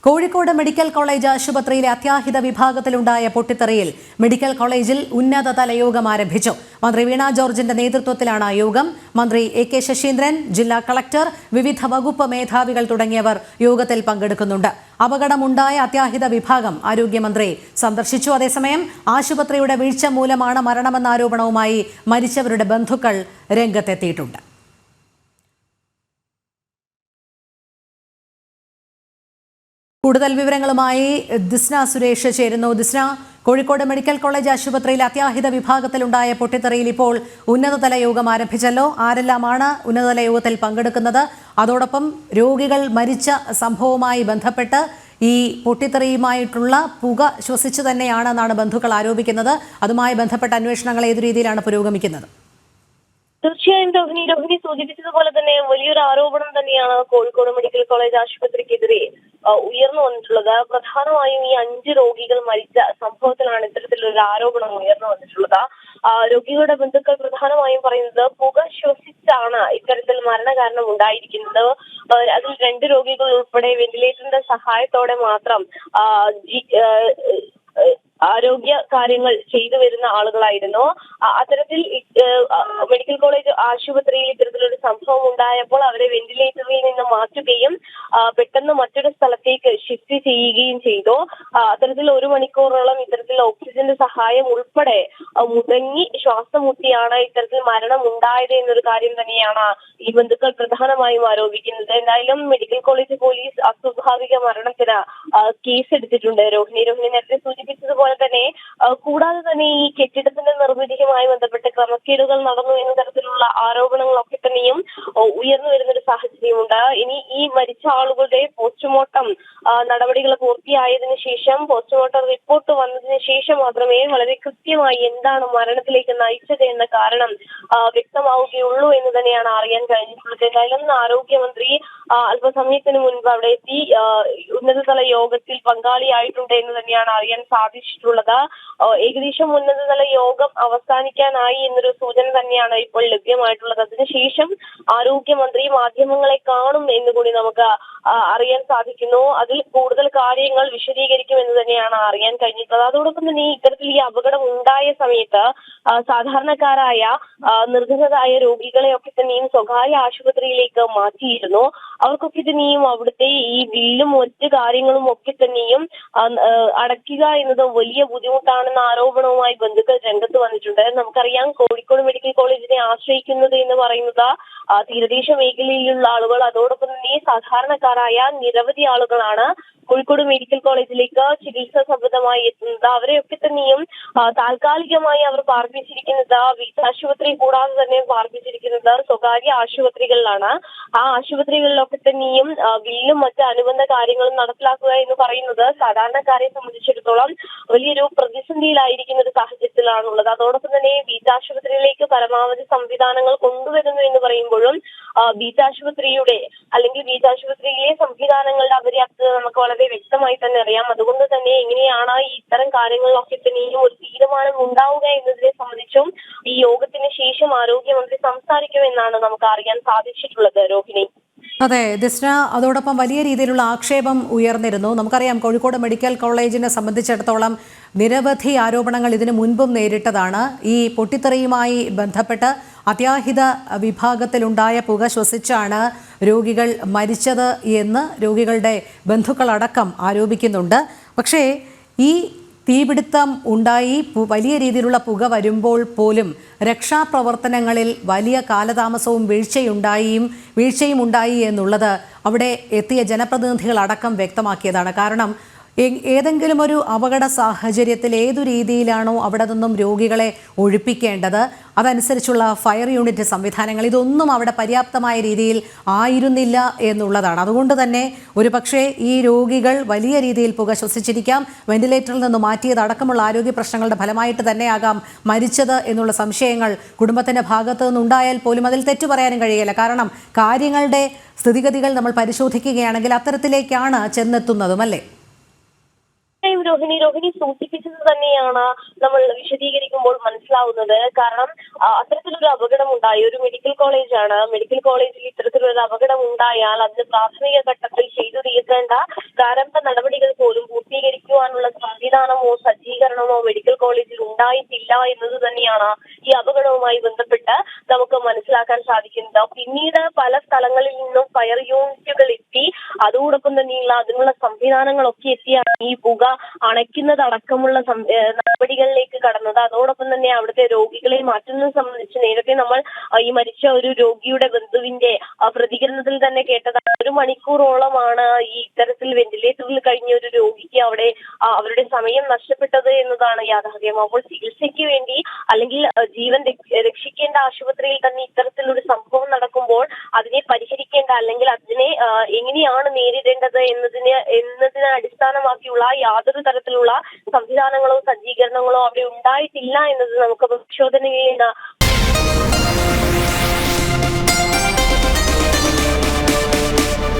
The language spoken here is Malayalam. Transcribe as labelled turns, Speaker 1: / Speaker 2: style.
Speaker 1: കോഴിക്കോട് മെഡിക്കൽ കോളേജ് ആശുപത്രിയിലെ അത്യാഹിത വിഭാഗത്തിലുണ്ടായ പൊട്ടിത്തെറിയിൽ മെഡിക്കൽ കോളേജിൽ ഉന്നതതല യോഗം ആരംഭിച്ചു. മന്ത്രി വീണ ജോർജിന്റെ നേതൃത്വത്തിലാണ് യോഗം. മന്ത്രി എ.കെ. ശശീന്ദ്രൻ, ജില്ലാ കളക്ടർ, വിവിധ വകുപ്പ് മേധാവികൾ തുടങ്ങിയവർ യോഗത്തിൽ പങ്കെടുക്കുന്നുണ്ട്. അപകടമുണ്ടായ അത്യാഹിത വിഭാഗം ആരോഗ്യമന്ത്രി സന്ദർശിച്ചു. അതേസമയം ആശുപത്രിയുടെ വീഴ്ച മൂലമാണ് മരണമെന്ന ആരോപണവുമായി മരിച്ചവരുടെ ബന്ധുക്കൾ രംഗത്തെത്തിയിട്ടുണ്ട്. കൂടുതൽ വിവരങ്ങളുമായി ദിസ്ന സുരേഷ് ചേരുന്നു. ദിസ്ന, കോഴിക്കോട് മെഡിക്കൽ കോളേജ് ആശുപത്രിയിലെ അത്യാഹിത വിഭാഗത്തിലുണ്ടായ പൊട്ടിത്തെറിയിൽ ഇപ്പോൾ ഉന്നതതല യോഗം ആരംഭിച്ചല്ലോ. ആരെല്ലാമാണ് ഉന്നതതല യോഗത്തിൽ പങ്കെടുക്കുന്നത്? അതോടൊപ്പം രോഗികൾ മരിച്ച സംഭവവുമായി ബന്ധപ്പെട്ട് ഈ പൊട്ടിത്തെറിയുമായിട്ടുള്ള പുക ശ്വസിച്ചു തന്നെയാണെന്നാണ് ബന്ധുക്കൾ ആരോപിക്കുന്നത്. അതുമായി ബന്ധപ്പെട്ട അന്വേഷണങ്ങൾ ഏതു രീതിയിലാണ് പുരോഗമിക്കുന്നത്?
Speaker 2: തീർച്ചയായും രോഹിണി സൂചിപ്പിച്ചതുപോലെ തന്നെ വലിയൊരു ആരോപണം തന്നെയാണ് കോഴിക്കോട് മെഡിക്കൽ കോളേജ് ആശുപത്രിക്കെതിരെ ഉയർന്നു വന്നിട്ടുള്ളത്. പ്രധാനമായും ഈ 5 രോഗികൾ മരിച്ച സംഭവത്തിലാണ് ഇത്തരത്തിലൊരു ആരോപണം ഉയർന്നു വന്നിട്ടുള്ളത്. രോഗികളുടെ ബന്ധുക്കൾ പ്രധാനമായും പറയുന്നത് പുക ശ്വസിച്ചാണ് ഇത്തരത്തിൽ മരണകാരണം ഉണ്ടായിരിക്കുന്നത്. അതിൽ 2 രോഗികൾ ഉൾപ്പെടെ വെന്റിലേറ്ററിന്റെ സഹായത്തോടെ മാത്രം ആരോഗ്യ കാര്യങ്ങൾ ചെയ്തു വരുന്ന ആളുകളായിരുന്നു. അത്തരത്തിൽ മെഡിക്കൽ കോളേജ് ആശുപത്രിയിൽ ഇത്തരത്തിലൊരു സംഭവം ഉണ്ടായപ്പോൾ അവരെ വെന്റിലേറ്ററിൽ നിന്ന് മാറ്റുകയും പെട്ടെന്ന് മറ്റൊരു സ്ഥലത്തേക്ക് ഷിഫ്റ്റ് ചെയ്യുകയും ചെയ്തു. അത്തരത്തിൽ 1 മണിക്കൂറോളം ഇത്തരത്തിൽ ഓക്സിജന്റെ സഹായം ഉൾപ്പെടെ മുടങ്ങി ശ്വാസം മുട്ടിയാണ് ഇത്തരത്തിൽ മരണം ഉണ്ടായത് എന്നൊരു കാര്യം തന്നെയാണ് ഈ ബന്ധുക്കൾ പ്രധാനമായും ആരോപിക്കുന്നത്. എന്തായാലും മെഡിക്കൽ കോളേജ് പോലീസ് അസ്വാഭാവിക മരണത്തിന് കേസെടുത്തിട്ടുണ്ട്. രോഹിണി നേരത്തെ സൂചിപ്പിച്ചതുപോലെ തന്നെ കൂടാതെ തന്നെ ഈ കെട്ടിടത്തിന്റെ നിർമ്മിതിയുമായി ബന്ധപ്പെട്ട് ക്രമക്കേടുകൾ നടന്നു എന്ന തരത്തിലുള്ള ആരോപണങ്ങളൊക്കെ തന്നെയും ഉയർന്നു വരുന്നൊരു സാഹചര്യമുണ്ട്. ഇനി ഈ മരിച്ച ആളുകളുടെ പോസ്റ്റ്മോർട്ടം നടപടികൾ പൂർത്തിയായതിനു ശേഷം, പോസ്റ്റ്മോർട്ടം റിപ്പോർട്ട് വന്നതിന് ശേഷം മാത്രമേ വളരെ കൃത്യമായി എന്താണ് മരണത്തിലേക്ക് നയിച്ചത് എന്ന കാരണം വ്യക്തമാവുകയുള്ളൂ എന്ന് തന്നെയാണ് അറിയാൻ കഴിഞ്ഞിട്ടുള്ളത്. എന്തായാലും ആരോഗ്യമന്ത്രി അല്പസമയത്തിന് മുൻപ് അവിടെ എത്തി ഉന്നതതല യോഗത്തിൽ പങ്കാളിയായിട്ടുണ്ട് എന്ന് തന്നെയാണ് അറിയാൻ സാധിച്ചിട്ടുള്ളത്. ഏകദേശം ഉന്നതതല യോഗം അവസാനിക്കാനായി എന്നൊരു സൂചന തന്നെയാണ് ഇപ്പോൾ ലഭ്യമായിട്ടുള്ളത്. അതിനുശേഷം ആരോഗ്യമന്ത്രി മാധ്യമങ്ങളെ കാണും എന്നുകൂടി നമുക്ക് അറിയാൻ സാധിക്കുന്നു. അതിൽ കൂടുതൽ കാര്യങ്ങൾ വിശദീകരിക്കും എന്ന് തന്നെയാണ് അറിയാൻ കഴിഞ്ഞിട്ടുള്ളത്. അതോടൊപ്പം തന്നെ ഇത്തരത്തിൽ ഈ അപകടം ഉണ്ടായ സമയത്ത് സാധാരണക്കാരായ നിർധനരായ രോഗികളെയൊക്കെ തന്നെയും സ്വകാര്യ ആശുപത്രിയിലേക്ക് മാറ്റിയിരുന്നു. അവർക്കൊക്കെ തന്നെയും അവിടുത്തെ ഈ ബില്ലും മറ്റു കാര്യങ്ങളും ഒക്കെ തന്നെയും അടയ്ക്കുക എന്നത് വലിയ ബുദ്ധിമുട്ടാണെന്ന ആരോപണവുമായി ബന്ധുക്കൾ രംഗത്ത് വന്നിട്ടുണ്ട്. നമുക്കറിയാം, കോഴിക്കോട് മെഡിക്കൽ കോളേജിനെ ആശ്രയിക്കുന്നത് എന്ന് പറയുന്നത് തീരദേശ മേഖലയിലുള്ള ആളുകൾ, അതോടൊപ്പം തന്നെ സാധാരണക്കാരായ നിരവധി ആളുകളാണ് കോഴിക്കോട് മെഡിക്കൽ കോളേജിലേക്ക് ചികിത്സ സംബന്ധമായി എത്തുന്നത്. അവരെയൊക്കെ തന്നെയും താൽക്കാലികമായി അവർ പാർപ്പിച്ചിരിക്കുന്നത് വീട്ടാശുപത്രി കൂടാതെ തന്നെ പാർപ്പിച്ചിരിക്കുന്നത് സ്വകാര്യ ആശുപത്രികളിലാണ്. ആ ആശുപത്രികളിലൊക്കെ തന്നെയും ബില്ലും മറ്റ് അനുബന്ധ കാര്യങ്ങളും നടപ്പിലാക്കുക എന്ന് പറയുന്നത് സാധാരണക്കാരെ സംബന്ധിച്ചിടത്തോളം വലിയൊരു പ്രതിസന്ധിയിലായിരിക്കുന്ന ഒരു സാഹചര്യത്തിലാണുള്ളത്. അതോടൊപ്പം തന്നെ വീട്ടാശുപത്രിയിലേക്ക് പരമാവധി സംവിധാനങ്ങൾ കൊണ്ടുവരുന്നു എന്ന് പറയുമ്പോഴും വീട്ടാശുപത്രിയുടെ അല്ലെങ്കിൽ വീട്ടാശുപത്രിയിലെ സംവിധാനങ്ങളുടെ അപര്യാപ്തത നമുക്ക് വളരെ വ്യക്തമായി തന്നെ അറിയാം. അതുകൊണ്ട് തന്നെ എങ്ങനെയാണ് ഇത്തരം കാര്യങ്ങളിലൊക്കെ തന്നെയും ഒരു തീരുമാനം ഉണ്ടാവുക എന്നതിനെ സംബന്ധിച്ചും ഈ യോഗത്തിന് ശേഷം ആരോഗ്യമന്ത്രി സംസാരിക്കുമെന്നാണ് നമുക്ക് അറിയാൻ സാധിച്ചിട്ടുള്ളത്. രോഹിണി.
Speaker 1: അതെ ദിസ്ന, അതോടൊപ്പം വലിയ രീതിയിലുള്ള ആക്ഷേപം ഉയർന്നിരുന്നു. നമുക്കറിയാം, കോഴിക്കോട് മെഡിക്കൽ കോളേജിനെ സംബന്ധിച്ചിടത്തോളം നിരവധി ആരോപണങ്ങൾ ഇതിനു മുൻപും നേരിട്ടതാണ്. ഈ പൊട്ടിത്തെറിയുമായി ബന്ധപ്പെട്ട് അത്യാഹിത വിഭാഗത്തിലുണ്ടായ പുക ശ്വസിച്ചാണ് രോഗികൾ മരിച്ചത് എന്ന് രോഗികളുടെ ബന്ധുക്കളടക്കം ആരോപിക്കുന്നുണ്ട്. പക്ഷേ ഈ തീപിടുത്തം ഉണ്ടായി വലിയ രീതിയിലുള്ള പുക വരുമ്പോൾ പോലും രക്ഷാപ്രവർത്തനങ്ങളിൽ വലിയ കാലതാമസവും വീഴ്ചയും ഉണ്ടായി എന്നുള്ളത് അവിടെ എത്തിയ ജനപ്രതിനിധികളടക്കം വ്യക്തമാക്കിയതാണ്. കാരണം ഏതെങ്കിലും ഒരു അപകട സാഹചര്യത്തിൽ ഏതു രീതിയിലാണോ അവിടെ നിന്നും രോഗികളെ ഒഴിപ്പിക്കേണ്ടത്, അതനുസരിച്ചുള്ള ഫയർ യൂണിറ്റ് സംവിധാനങ്ങൾ, ഇതൊന്നും അവിടെ പര്യാപ്തമായ രീതിയിൽ ആയിരുന്നില്ല എന്നുള്ളതാണ്. അതുകൊണ്ട് തന്നെ ഒരുപക്ഷെ ഈ രോഗികൾ വലിയ രീതിയിൽ പുക ശ്വസിച്ചിരിക്കാം, വെന്റിലേറ്ററിൽ നിന്ന് മാറ്റിയതടക്കമുള്ള ആരോഗ്യ പ്രശ്നങ്ങളുടെ ഫലമായിട്ട് തന്നെയാകാം മരിച്ചത് എന്നുള്ള സംശയങ്ങൾ കുടുംബത്തിൻ്റെ ഭാഗത്തു നിന്നുണ്ടായാൽ പോലും അതിൽ തെറ്റു പറയാനും കഴിയില്ല. കാരണം കാര്യങ്ങളുടെ സ്ഥിതിഗതികൾ നമ്മൾ പരിശോധിക്കുകയാണെങ്കിൽ അത്തരത്തിലേക്കാണ് ചെന്നെത്തുന്നതും, അല്ലേ?
Speaker 2: രോഹിണി സൂചിപ്പിച്ചത് തന്നെയാണ് നമ്മൾ വിശദീകരിക്കുമ്പോൾ മനസ്സിലാവുന്നത്. കാരണം അത്തരത്തിലൊരു അപകടം ഉണ്ടായി, ഒരു മെഡിക്കൽ കോളേജാണ്. മെഡിക്കൽ കോളേജിൽ ഇത്തരത്തിലൊരു അപകടം ഉണ്ടായാൽ അതിന് പ്രാഥമിക ഘട്ടത്തിൽ ചെയ്തു തീർക്കേണ്ട പ്രാരംഭ നടപടികൾ പോലും പൂർത്തീകരിക്കുവാനുള്ള സംവിധാനമോ സജ്ജീകരണമോ മെഡിക്കൽ കോളേജിൽ ഉണ്ടായിട്ടില്ല എന്നത് തന്നെയാണ് ഈ അപകടവുമായി ബന്ധപ്പെട്ട് നമുക്ക് മനസ്സിലാക്കാൻ സാധിക്കുന്നത്. പിന്നീട് പല സ്ഥലങ്ങളിൽ നിന്നും ഫയർ യൂണിറ്റുകൾ എത്തി, അതോടൊപ്പം തന്നെയുള്ള അതിനുള്ള സംവിധാനങ്ങളൊക്കെ എത്തിയാണ് ഈ പുക അണയ്ക്കുന്നതടക്കമുള്ള നടപടികളിലേക്ക് കടന്നത്. അതോടൊപ്പം തന്നെ അവിടുത്തെ രോഗികളെ മാറ്റുന്നത് സംബന്ധിച്ച് നേരത്തെ നമ്മൾ ഈ മരിച്ച ഒരു രോഗിയുടെ ബന്ധുവിന്റെ പ്രതികരണത്തിൽ തന്നെ കേട്ടതാണ്. 1 മണിക്കൂറോളമാണ് ഈ ഇത്തരത്തിൽ വെന്റിലേറ്ററിൽ കഴിഞ്ഞ ഒരു രോഗിക്ക് അവിടെ അവരുടെ സമയം നഷ്ടപ്പെട്ടത് എന്നതാണ് യാഥാർത്ഥ്യം. അപ്പോൾ ചികിത്സയ്ക്ക് വേണ്ടി അല്ലെങ്കിൽ ജീവൻ രക്ഷിക്കേണ്ട ആശുപത്രിയിൽ തന്നെ ഇത്തരത്തിലൊരു സംഭവം നടക്കുമ്പോൾ അതിനെ പരിഹരിക്കേണ്ട അല്ലെങ്കിൽ അതിനെ എങ്ങനെയാണ് നേരിടേണ്ടത് എന്നതിനെ അടിസ്ഥാനമാക്കിയുള്ള യാതൊരു തരത്തിലുള്ള സംവിധാനങ്ങളോ സജ്ജീകരണങ്ങളോ അവിടെ ഉണ്ടായിട്ടില്ല എന്നത് നമുക്ക് പരിശോധനയിൽ